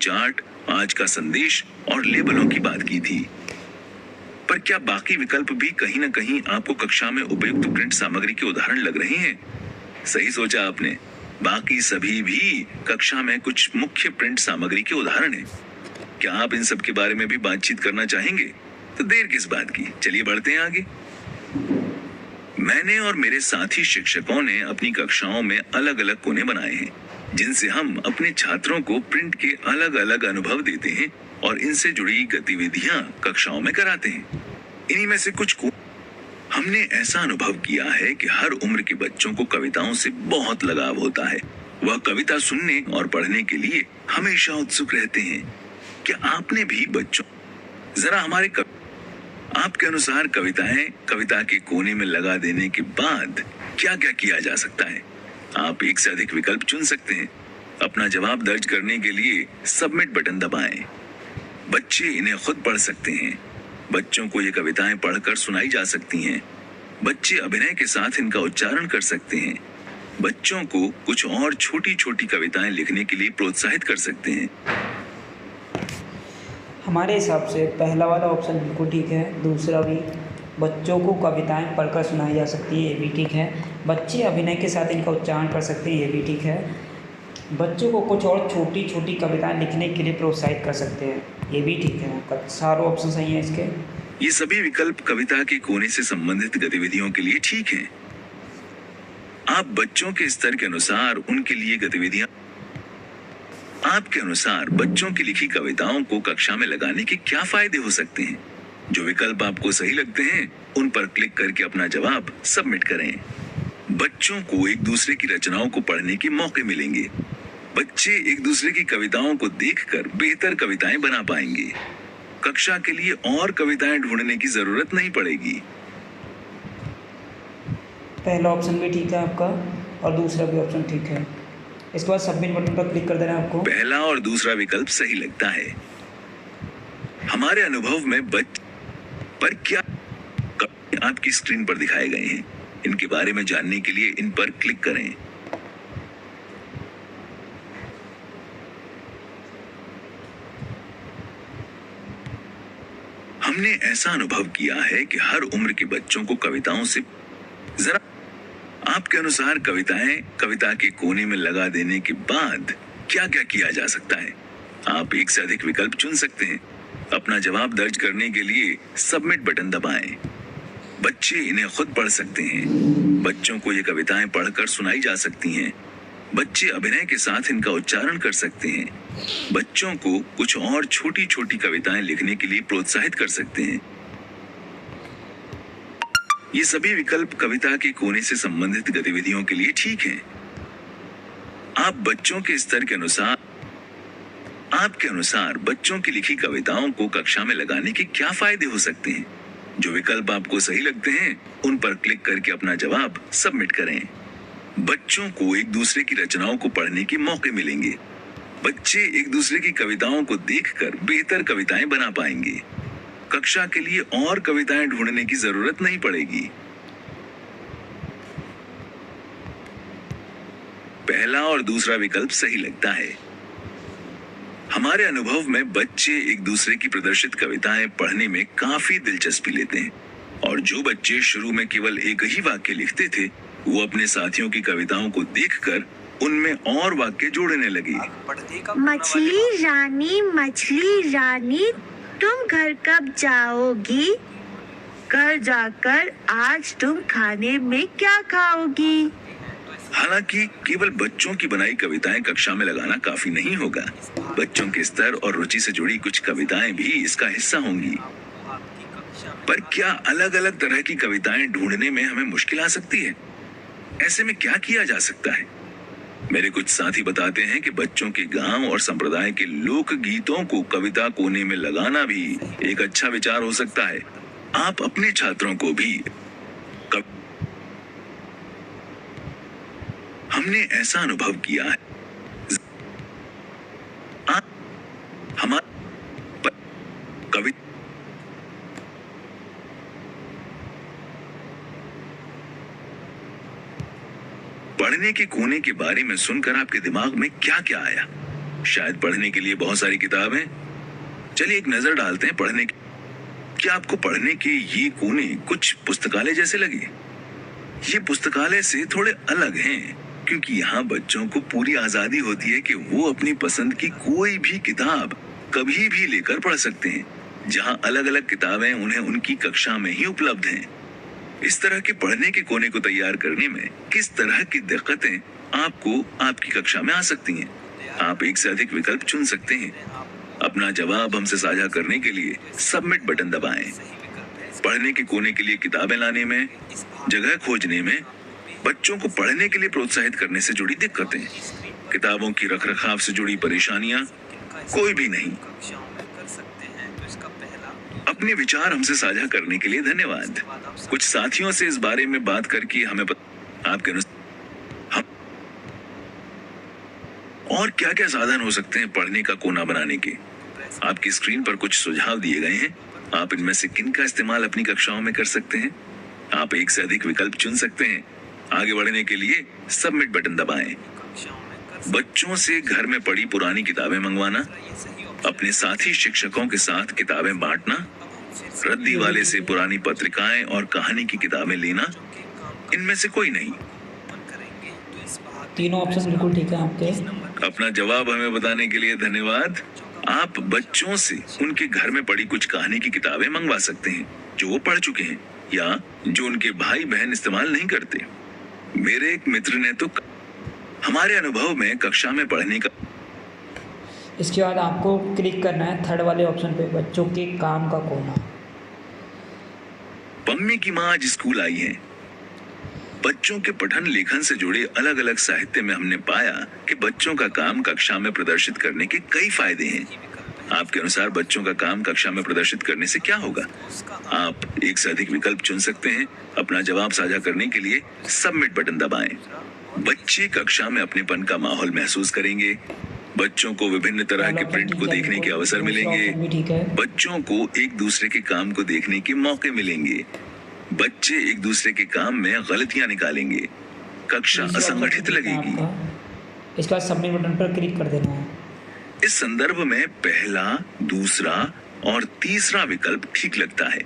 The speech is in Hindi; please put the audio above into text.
चार्ट, आज का संदेश और लेबलों की बात की थी। पर क्या बाकी विकल्प भी कहीं न कहीं आपको कक्षा में उपयुक्त प्रिंट सामग्री के उदाहरण लग रहे हैं? सही सोचा आपने, बाकी सभी भी कक्षा में कुछ मुख्य प्रिंट सामग्री के उदाहरण हैं। क्या आप इन सब के बारे में भी बातचीत करना चाहेंगे? तो देर किस बात की, चलिए बढ़ते हैं आगे। मैंने और मेरे साथी शिक्षकों ने अपनी कक्षाओं में अलग अलग कोने बनाए हैं, जिनसे हम अपने छात्रों को प्रिंट के अलग अलग अनुभव देते हैं और इनसे जुड़ी गतिविधियां कक्षाओं में कराते हैं। इन्हीं में से कुछ को हमने ऐसा अनुभव किया है कि हर उम्र के बच्चों को कविताओं से बहुत लगाव होता है। वह कविता सुनने और पढ़ने के लिए हमेशा उत्सुक रहते हैं। क्या आपने भी बच्चों, जरा हमारे आपके अनुसार कविताएं कविता के कोने में लगा देने के बाद क्या क्या किया जा सकता है? आप एक से अधिक विकल्प चुन सकते हैं। अपना जवाब दर्ज करने के लिए सबमिट बटन दबाएं। बच्चे इन्हें खुद पढ़ सकते हैं। बच्चों को ये कविताएं पढ़कर सुनाई जा सकती हैं। बच्चे अभिनय के साथ इनका उच्चारण कर सकते हैं। बच्चों को कुछ और छोटी छोटी कविताएं लिखने के लिए प्रोत्साहित कर सकते हैं। हमारे हिसाब से पहला वाला ऑप्शन बिल्कुल ठीक है। दूसरा भी, बच्चों को कविताएं पढ़कर सुनाई जा सकती है, ये भी ठीक है। बच्चे अभिनय के साथ इनका उच्चारण कर सकते हैं, ये भी ठीक है। बच्चों को कुछ और छोटी छोटी कविताएं लिखने के लिए प्रोत्साहित कर सकते हैं, ये भी ठीक है। आपका सारे ऑप्शन सही हैं इसके। ये सभी विकल्प कविता के कोने से संबंधित गतिविधियों के लिए ठीक हैं। आप बच्चों के स्तर के अनुसार उनके लिए गतिविधियां, आपके अनुसार बच्चों की लिखी कविताओं को कक्षा में लगाने के क्या फायदे हो सकते हैं? जो विकल्प आपको सही लगते हैं उन पर क्लिक करके अपना जवाब सबमिट करें। बच्चों को एक दूसरे की रचनाओं को पढ़ने के मौके मिलेंगे। बच्चे एक दूसरे की कविताओं को देखकर बेहतर कविताएं बना पाएंगे। कक्षा के लिए और कविताएं ढूंढने की जरूरत नहीं पड़ेगी। पहला ऑप्शन भी ठीक है आपका और दूसरा भी ऑप्शन ठीक है। इसके बाद सबमिट बटन पर क्लिक कर देना है आपको। पहला और दूसरा विकल्प सही लगता है। हमारे अनुभव में पर क्या आपकी स्क्रीन पर दिखाए गए हैं, इनके बारे में जानने के लिए इन पर क्लिक करें। हमने ऐसा अनुभव किया है कि हर उम्र के बच्चों को कविताओं से, जरा आपके अनुसार कविताएं कविता के कोने में लगा देने के बाद क्या क्या किया जा सकता है? आप एक से अधिक विकल्प चुन सकते हैं। अपना जवाब दर्ज करने के लिए सबमिट बटन दबाएं। बच्चे इन्हें खुद पढ़ सकते हैं। बच्चों को ये कविताएं पढ़कर सुनाई जा सकती हैं। बच्चे अभिनय के साथ इनका उच्चारण कर सकते हैं। बच्चों को कुछ और छोटी छोटी कविताएं लिखने के लिए प्रोत्साहित कर सकते हैं। ये सभी विकल्प कविता के कोने से संबंधित गतिविधियों के लिए ठीक हैं। आप बच्चों के स्तर के अनुसार, आपके अनुसार बच्चों की लिखी कविताओं को कक्षा में लगाने के क्या फायदे हो सकते हैं? जो विकल्प आपको सही लगते हैं उन पर क्लिक करके अपना जवाब सबमिट करें। बच्चों को एक दूसरे की रचनाओं को पढ़ने के मौके मिलेंगे। बच्चे एक दूसरे की कविताओं को देखकर बेहतर कविताएं बना पाएंगे। कक्षा के लिए और कविताएं ढूंढने की जरूरत नहीं पड़ेगी। पहला और दूसरा विकल्प सही लगता है। हमारे अनुभव में बच्चे एक दूसरे की प्रदर्शित कविताएं पढ़ने में काफी दिलचस्पी लेते हैं और जो बच्चे शुरू में केवल एक ही वाक्य लिखते थे, वो अपने साथियों की कविताओं को देखकर उनमें और वाक्य जोड़ने लगे। मछली रानी तुम घर कब जाओगी? घर जाकर आज तुम खाने में क्या खाओगी? हालांकि केवल बच्चों की बनाई कविताएं कक्षा में लगाना काफी नहीं होगा। बच्चों के स्तर और रुचि से जुड़ी कुछ कविताएं भी इसका हिस्सा होंगी। पर क्या अलग अलग तरह की कविताएं ढूंढने में हमें मुश्किल आ सकती है? ऐसे में क्या किया जा सकता है? मेरे कुछ साथी बताते हैं कि बच्चों के गांव और संप्रदाय के लोक गीतों को कविता कोने में लगाना भी एक अच्छा विचार हो सकता है। आप अपने छात्रों को भी हमने ऐसा अनुभव किया है। हमारे कविता पढ़ने के कोने के बारे में सुनकर आपके दिमाग में क्या क्या आया? शायद पढ़ने के लिए बहुत सारी किताबें। चलिए एक नजर डालते हैं पढ़ने की। क्या आपको पढ़ने के ये कोने कुछ पुस्तकालय जैसे लगे? ये पुस्तकालय से थोड़े अलग हैं, क्योंकि यहाँ बच्चों को पूरी आजादी होती है कि वो अपनी पसंद की कोई भी किताब कभी भी लेकर पढ़ सकते हैं, जहाँ अलग अलग किताबें उन्हें उनकी कक्षा में ही उपलब्ध हैं। इस तरह के पढ़ने के कोने को तैयार करने में किस तरह की दिक्कतें आपको आपकी कक्षा में आ सकती हैं? आप एक से अधिक विकल्प चुन सकते हैं। अपना जवाब हमसे साझा करने के लिए सबमिट बटन दबाएं। पढ़ने के कोने के लिए किताबें लाने में, जगह खोजने में, बच्चों को पढ़ने के लिए प्रोत्साहित करने से जुड़ी दिक्कतें, किताबों की रखरखाव से जुड़ी परेशानियां, कोई भी नहीं। अपने विचार हमसे साझा करने के लिए धन्यवाद। कुछ साथियों से इस बारे में बात करके हमें आपके अनुसार और क्या क्या साधन हो सकते हैं पढ़ने का कोना बनाने के। आपकी स्क्रीन पर कुछ सुझाव दिए गए हैं। आप इनमें से किन का इस्तेमाल अपनी कक्षाओं में कर सकते हैं? आप एक से अधिक विकल्प चुन सकते हैं। आगे बढ़ने के लिए सबमिट बटन दबाएं। बच्चों से घर में पड़ी पुरानी किताबें मंगवाना, अपने साथी शिक्षकों के साथ किताबें बांटना, रद्दी वाले से पुरानी पत्रिकाएं और कहानी की किताबें लेना, इनमें से कोई नहीं। तीनों ऑप्शन बिल्कुल ठीक है आपके। अपना जवाब हमें बताने के लिए धन्यवाद। आप बच्चों से उनके घर में पड़ी कुछ कहानी की किताबें मंगवा सकते हैं जो वो पढ़ चुके हैं या जो उनके भाई बहन इस्तेमाल नहीं करते। मेरे एक मित्र ने तो हमारे अनुभव में कक्षा में पढ़ने का। इसके बाद आपको क्लिक करना है थर्ड वाले ऑप्शन पे, बच्चों के काम का कोना। पम्मी की माँ आज स्कूल आई है। बच्चों के पठन लेखन से जुड़े अलग अलग साहित्य में हमने पाया कि बच्चों का काम कक्षा में प्रदर्शित करने के कई फायदे हैं। आपके अनुसार बच्चों का काम कक्षा में प्रदर्शित करने से क्या होगा? आप एक से अधिक विकल्प चुन सकते हैं। अपना जवाब साझा करने के लिए सबमिट बटन दबाएं। बच्चे कक्षा में अपनेपन का माहौल महसूस करेंगे। बच्चों को विभिन्न तरह के प्रिंट को देखने के अवसर मिलेंगे। बच्चों को एक दूसरे के काम को देखने के मौके मिलेंगे। बच्चे एक दूसरे के काम में गलतियां निकालेंगे। कक्षा असंगठित लगेगी। इसके बाद सबमिट बटन पर क्लिक कर देना है। इस संदर्भ में पहला, दूसरा और तीसरा विकल्प ठीक लगता है।